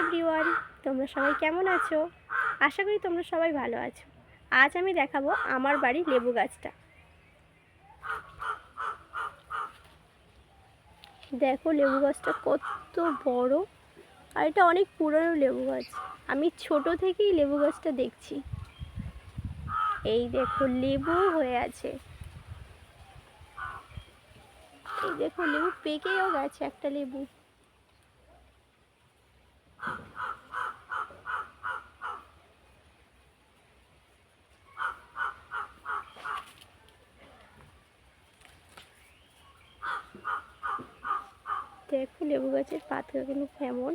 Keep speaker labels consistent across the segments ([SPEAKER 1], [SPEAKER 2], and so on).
[SPEAKER 1] Everyone, তোমরা সবাই কেমন আছো? আশা করি তোমরা সবাই ভালো আছো। আজ আমি দেখাবো আমার বাড়ির লেবু গাছটা। দেখো লেবু গাছটা কত বড়, আর এটা অনেক পুরনো লেবু গাছ। আমি ছোট থেকেই লেবু গাছটা দেখছি। এই দেখো লেবু হয়ে আছে, এই দেখো লেবু পেকেও গেছে একটা লেবু। দেখো লেবু গাছের পাতাগুলো কেমন।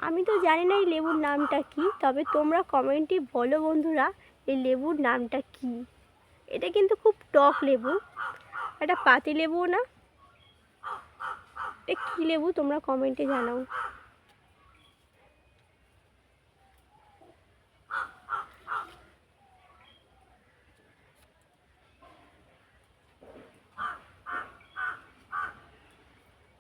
[SPEAKER 1] আমি তো জানি না এই লেবুর নামটা কি, তবে তোমরা কমেন্টে বলো বন্ধুরা এই লেবুর নামটা কি। এটা কিন্তু খুব টক লেবু, এটা পাতি লেবু না। এটা কী লেবু তোমরা কমেন্টে জানাও।